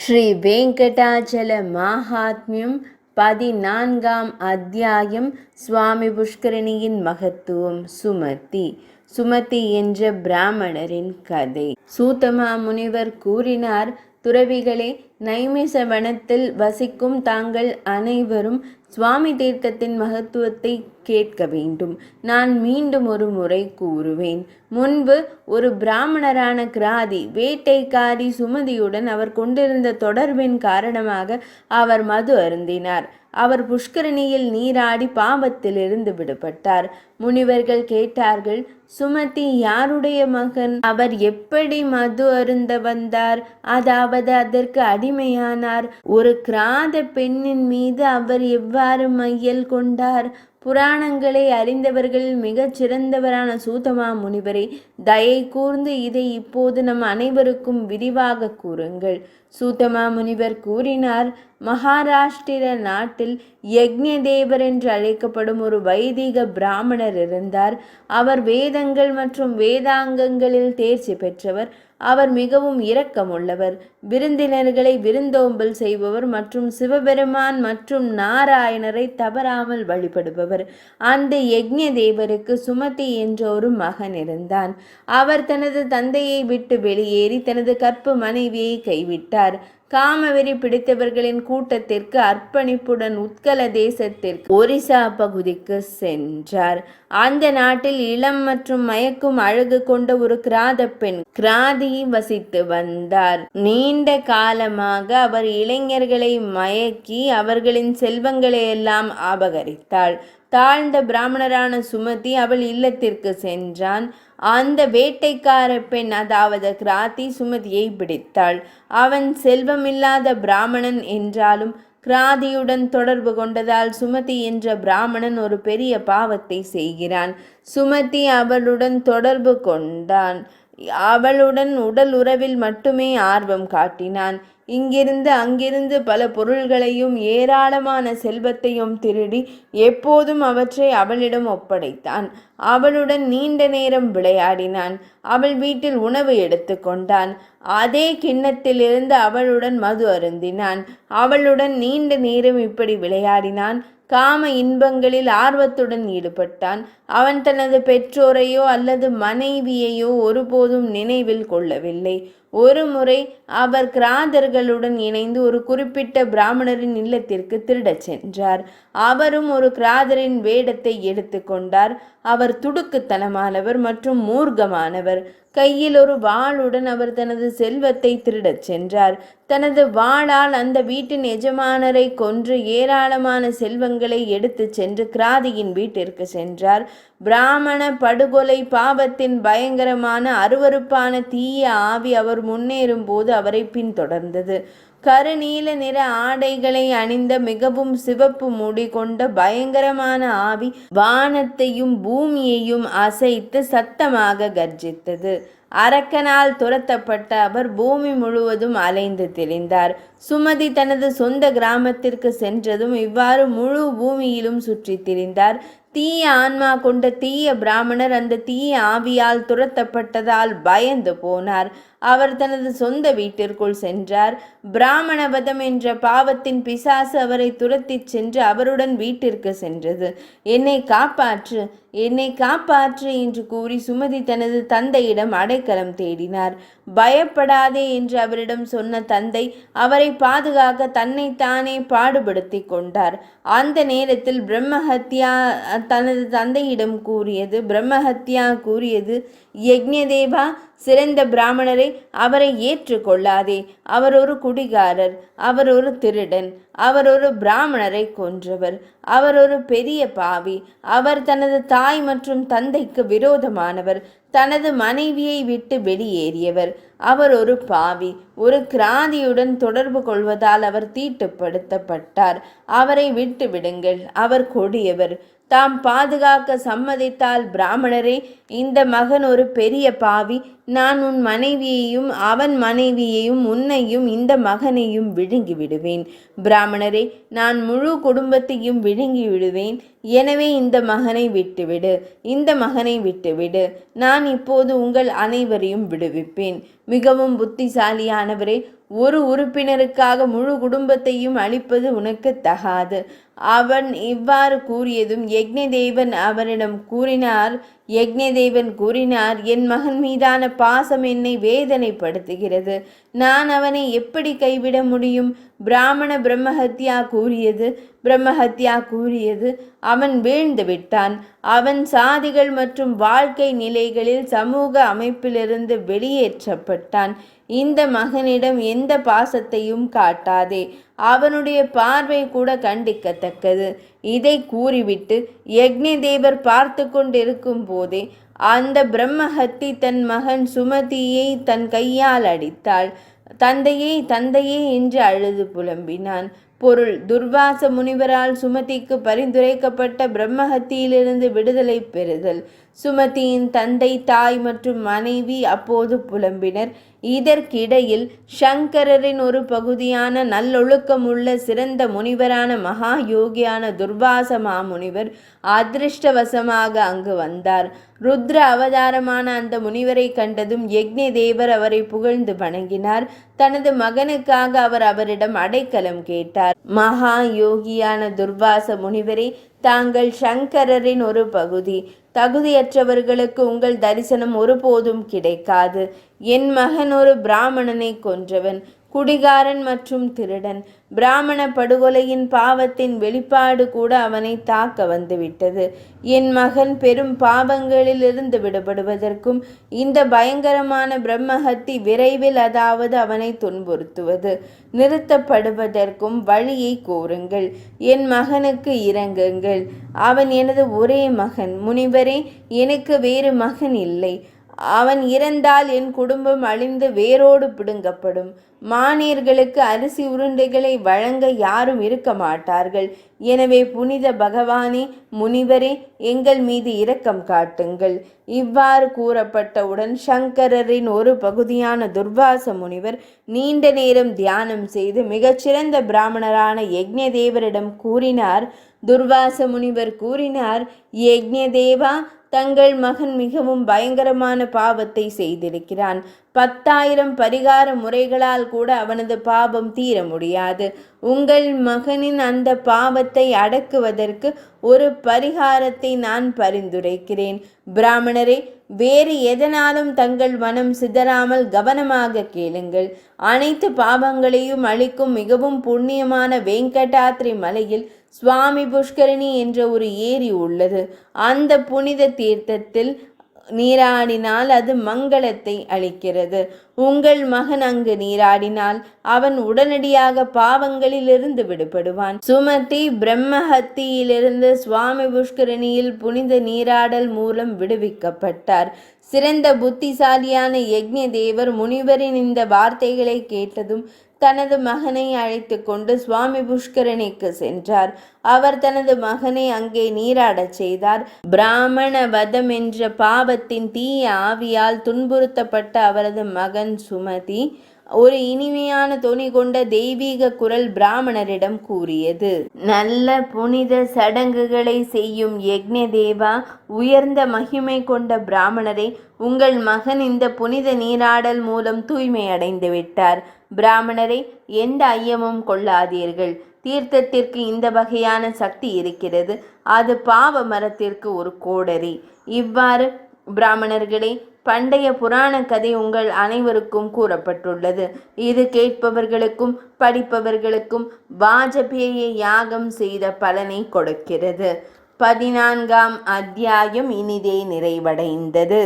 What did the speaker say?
ஸ்ரீ வெங்கடாச்சல மாஹாத்மியம் 14ஆம் அத்தியாயம். சுவாமி புஷ்கரணியின் மகத்துவம். சுமதி என்ற பிராமணரின் கதை. சூதமா முனிவர் கூறினார், துறவிகளே, நைமிச வனத்தில் வசிக்கும் தாங்கள் அனைவரும் சுவாமி தீர்த்தத்தின் மகத்துவத்தை கேட்க வேண்டும். நான் மீண்டும் ஒரு முறை கூறுவேன். முன்பு ஒரு பிராமணரான கிராதி வேட்டைக்காரி சுமதியுடன் அவர் கொண்டிருந்த தொடர்பின் காரணமாக அவர் மது அருந்தினார். அவர் புஷ்கரணியில் நீராடி பாவத்திலிருந்து விடுபட்டார். முனிவர்கள் கேட்டார்கள், சுமதி யாருடைய மகன்? அவர் எப்படி மது அருந்த வந்தார், அதாவது அதற்கு அடிமையானார்? ஒரு கிராத பெண்ணின் மீது அவர் எவ்வாறு மையல் கொண்டார்? புராணங்களை அறிந்தவர்களில் மிகச் சிறந்தவரான சூதமா முனிவரை, தயை கூர்ந்து இதை இப்போது நம் அனைவருக்கும் விரிவாக கூறுங்கள். சூதமா முனிவர் கூறினார், மகாராஷ்டிர நாட்டில் யக்ஞதேவர் என்று அழைக்கப்படும் ஒரு வைதிக பிராமணர் இருந்தார். அவர் வேதங்கள் மற்றும் வேதாங்கங்களில் தேர்ச்சி பெற்றவர். அவர் மிகவும் இரக்கமுள்ளவர், விருந்தினர்களை விருந்தோம்பல் செய்பவர் மற்றும் சிவபெருமான் மற்றும் நாராயணரை தவறாமல் வழிபடுபவர். அந்த யக்ஞதேவருக்கு சுமதி என்ற ஒரு மகன் இருந்தான். அவர் தனது தந்தையை விட்டு வெளியேறி தனது கற்பு மனைவியை கைவிட்டார். காமவெறி பிடித்தவர்களின் கூட்டத்திற்கு அர்ப்பணிப்புடன் உத்கல தேசத்திற்கு ஒரிசா பகுதிக்கு சென்றார். அந்த நாட்டில் இளம் மற்றும் மயக்கும் அழகு கொண்ட ஒரு கிராத பெண் கிராதி வசித்து வந்தார். நீண்ட காலமாக அவர் இளைஞர்களை மயக்கி அவர்களின் செல்வங்களை எல்லாம் அபகரித்தாள். தாழ்ந்த பிராமணரான சுமதி அவள் இல்லத்திற்கு சென்றான். அந்த வேட்டைக்கார பெண், அதாவது கிராதி, சுமதியை பிடித்தாள். அவன் செல்வமில்லாத பிராமணன் என்றாலும் கிராதியுடன் தொடர்பு கொண்டதால் சுமதி என்ற பிராமணன் ஒரு பெரிய பாவத்தை செய்கிறான். சுமதி அவளுடன் தொடர்பு கொண்டான். அவளுடன் உடல் உறவில் மட்டுமே ஆர்வம் காட்டினான். இங்கிருந்து அங்கிருந்து பல பொருள்களையும் ஏராளமான செல்வத்தையும் திருடி எப்போதும் அவற்றை அவளிடம் ஒப்படைத்தான். அவளுடன் நீண்ட நேரம் விளையாடினான். அவள் வீட்டில் உணவு எடுத்து கொண்டான். அதே கிண்ணத்திலிருந்து அவளுடன் மது அருந்தினான். அவளுடன் நீண்ட நேரம் இப்படி விளையாடினான். காம இன்பங்களில் ஆர்வத்துடன் ஈடுபட்டான். அவன் தனது பெற்றோரையோ அல்லது மனைவியையோ ஒருபோதும் நினைவில் கொள்ளவில்லை. ஒரு முறை அவர் கிராதர்களுடன் இணைந்து ஒரு குறிப்பிட்ட பிராமணரின் இல்லத்திற்கு திருடச் சென்றார். அவரும் ஒரு கிராதரின் வேடத்தை எடுத்து கொண்டார். அவர் துடுக்குத்தனமானவர் மற்றும் மூர்க்கமானவர். கையில் ஒரு வாளுடன் அவர் தனது செல்வத்தை திருடச் சென்றார். தனது வாளால் அந்த வீட்டின் எஜமானரை கொன்று ஏராளமான செல்வங்களை எடுத்து சென்று கிராதியின் வீட்டிற்கு சென்றார். பிராமண படுகொலை பாவத்தின் பயங்கரமான அருவருப்பான தீய ஆவி அவர் முன்னேறும் போது அவரை பின்தொடர்ந்தது. கருநீல நிற ஆடைகளை அணிந்த மிகவும் சிவப்பு முடி கொண்ட பயங்கரமான ஆவி வானத்தையும் பூமியையும் அசைத்து சத்தமாக கர்ஜித்தது. அரக்கனால் துரத்தப்பட்ட அவர் பூமி முழுவதும் அலைந்து திரிந்தார். சுமதி தனது சொந்த கிராமத்திற்கு சென்றதும் இவ்வாறு முழு பூமியிலும் சுற்றி திரிந்தார். தீய ஆன்மா கொண்ட தீய பிராமணர் அந்த தீய ஆவியால் துரத்தப்பட்டதால் பயந்து போனார். அவர் தனது சொந்த வீட்டிற்குள் சென்றார். பிராமணவதம் என்ற பாவத்தின் பிசாசு அவரை துரத்தி சென்று அவருடன் வீட்டிற்கு சென்றது. என்னை காப்பாற்று, என்னை காப்பாற்று என்று கூறி சுமதி தனது தந்தையிடம் அடைக்கலம் தேடினார். பயப்படாதே என்று அவரிடம் சொன்ன தந்தை அவரை பாதுகாக்க தன்னைத்தானே பாடுபடுத்தி கொண்டார். அந்த நேரத்தில் பிரம்மஹத்யா தனது தந்தையிடம் கூறியது, யக்ஞதேவா, சிறந்த பிராமணரை, அவரை ஏற்றுக்கொள்ளாதே. அவர் ஒரு குடிகாரர், அவர் ஒரு திருடன், அவர் ஒரு பிராமணரை கொன்றவர், அவர் ஒரு பெரிய பாவி, அவர் தனது தாய் மற்றும் தந்தைக்கு விரோதமானவர், தனது மனைவியை விட்டு வெளியேறியவர், அவர் ஒரு பாவி, ஒரு கிராதியுடன் தொடர்பு கொள்வதால் அவர் தீட்டுப்படுத்தப்பட்டார். அவரை விட்டு விடுங்கள், அவர் கொடியவர். தாம் பாதுகாக்க சம்மதித்தால், பிராமணரே, இந்த மகன் ஒரு பெரிய பாவி, நான் உன் மனைவியையும் அவன் மனைவியையும் உன்னையும் இந்த மகனையும் விழுங்கி விடுவேன். பிராமணரே, நான் முழு குடும்பத்தையும் விழுங்கி விடுவேன். எனவே இந்த மகனை விட்டுவிடு, இந்த மகனை விட்டுவிடு. நான் இப்போது உங்கள் அனைவரையும் விடுவிப்பேன். மிகவும் புத்திசாலியானவரே, ஒரு உறுப்பினருக்காக முழு குடும்பத்தையும் அழிப்பது உனக்கு தகாது. அவன் இவ்வாறு கூறியதும் யக்ஞதேவன் அவரிடம் கூறினார் என் மகன் மீதான பாசம் என்னை வேதனைப்படுத்துகிறது. நான் அவனை எப்படி கைவிட முடியும்? பிரம்மஹத்யா கூறியது அவன் வீழ்ந்து விட்டான். அவன் சாதிகள் மற்றும் வாழ்க்கை நிலைகளில் சமூக அமைப்பிலிருந்து வெளியேற்றப்பட்டான். இந்த மகனிடம் எந்த பாசத்தையும் காட்டாதே. அவனுடைய பார்வை கூட கண்டிக்கத்தக்கது. இதை கூறிவிட்டு யக்ஞதேவர் பார்த்து கொண்டிருக்கும் போதே அந்த பிரம்மஹத்தி தன் மகன் சுமதியை தன் கையால் அடித்தாள். தந்தையே, தந்தையே என்று அழுது புலம்பினான். பொருள்: துர்வாச முனிவரால் சுமதிக்கு பரிந்துரைக்கப்பட்ட பிரம்மஹத்தியிலிருந்து விடுதலை பெறுதல். சுமதியின் தந்தை, தாய் மற்றும் மனைவி அப்போது புலம்பினர். இதற்கிடையில் சங்கரரின் ஒரு பகுதியான நல்லொழுக்கமுள்ள சிறந்த முனிவரான மகா யோகியான துர்வாச மாமுனிவர் அதிருஷ்டவசமாக அங்கு வந்தார். ருத்ர அவதாரமான அந்த முனிவரை கண்டதும் யக்ஞதேவர் அவரை புகழ்ந்து வணங்கினார். தனது மகனுக்காக அவர் அவரிடம் அடைக்கலம் கேட்டார். மகா யோகியான துர்வாச முனிவரே, தாங்கள் சங்கரரின் ஒரு பகுதி. தகுதியற்றவர்களுக்கு உங்கள் தரிசனம் ஒருபோதும் கிடைக்காது. என் மகன் ஒரு பிராமணனை கொன்றவன், குடிகாரன் மற்றும் திருடன். பிராமண படுகொலையின் பாவத்தின் வெளிப்பாடு கூட அவனை தாக்க வந்துவிட்டது. என் மகன் பெரும் பாவங்களிலிருந்து விடுபடுவதற்கும் இந்த பயங்கரமான பிரம்மஹத்தி விரைவில், அதாவது அவனை துன்புறுத்துவது நிறுத்தப்படுவதற்கும் வழியை கோருங்கள். என் மகனுக்கு இரங்குங்கள். அவன் எனது ஒரே மகன். முனிவரே, எனக்கு வேறு மகன் இல்லை. அவன் இறந்தால் என் குடும்பம் அழிந்து வேரோடு பிடுங்கப்படும். மானியர்களுக்கு அரிசி உருண்டைகளை வழங்க யாரும் இருக்க மாட்டார்கள். எனவே புனித பகவானே, முனிவரே, எங்கள் மீது இரக்கம் காட்டுங்கள். இவ்வாறு கூறப்பட்டவுடன் சங்கரரின் ஒரு பகுதியான துர்வாச முனிவர் நீண்ட நேரம் தியானம் செய்து மிகச்சிறந்த பிராமணரான யக்ஞதேவரிடம் கூறினார். துர்வாச முனிவர் கூறினார், யக்ஞதேவா, தங்கள் மகன் மிகவும் பயங்கரமான பாவத்தை செய்திருக்கிறான். 10,000 பரிகார முறைகளால் கூட அவனது பாவம் தீர முடியாது. உங்கள் மகனின் அந்த பாவத்தை அடக்குவதற்கு ஒரு பரிகாரத்தை நான் பரிந்துரைக்கிறேன். பிராமணரே, வேறு எதனாலும் தங்கள் மனம் சிதறாமல் கவனமாக கேளுங்கள். அனைத்து பாவங்களையும் அளிக்கும் மிகவும் புண்ணியமான வெங்கடாத்ரி மலையில் சுவாமி புஷ்கரணி என்ற ஒரு ஏரி உள்ளது. அந்த புனித தீர்த்தத்தில் நீராடினால் அது மங்களத்தை அளிக்கிறது. உங்கள் மகன் அங்கு நீராடினால் அவன் உடனடியாக பாவங்களிலிருந்து விடுபடுவான். சுமதி பிரம்மஹத்தியிலிருந்து சுவாமி புஷ்கரணியில் புனித நீராடல் மூலம் விடுவிக்கப்பட்டார். சிறந்த புத்திசாலியான யக்ஞதேவர் முனிவரின் இந்த வார்த்தைகளை கேட்டதும் தனது மகனை அழைத்து கொண்டு சுவாமி புஷ்கரணிக்கு சென்றார். அவர் தனது மகனை அங்கே நீராடச் செய்தார். பிராமண வதம் என்ற பாவத்தின் தீய ஆவியால் துன்புறுத்தப்பட்ட அவரது மகன் சுமதி ஒரு இனிமையான தொனி கொண்ட தெய்வீக குரல் பிராமணரிடம் கூறியது. நல்ல புனித சடங்குகளை செய்யும் யக்ஞதேவா, உயர்ந்த மகிமை கொண்ட பிராமணரே, உங்கள் மகன் இந்த புனித நீராடல் மூலம் தூய்மை அடைந்து விட்டார். பிராமணரே, எந்த ஐயமும் கொள்ளாதீர்கள். தீர்த்தத்திற்கு இந்த வகையான சக்தி இருக்கிறது. அது பாவ மரத்திற்கு ஒரு கோடரி. இவ்வாறு பிராமணர்களே, பண்டைய புராண கதை உங்கள் அனைவருக்கும் கூறப்பட்டுள்ளது. இது கேட்பவர்களுக்கும் படிப்பவர்களுக்கும் வாஜபேய யாகம் செய்த பலனை கொடுக்கிறது. 14ஆம் அத்தியாயம் இனிதே நிறைவடைந்தது.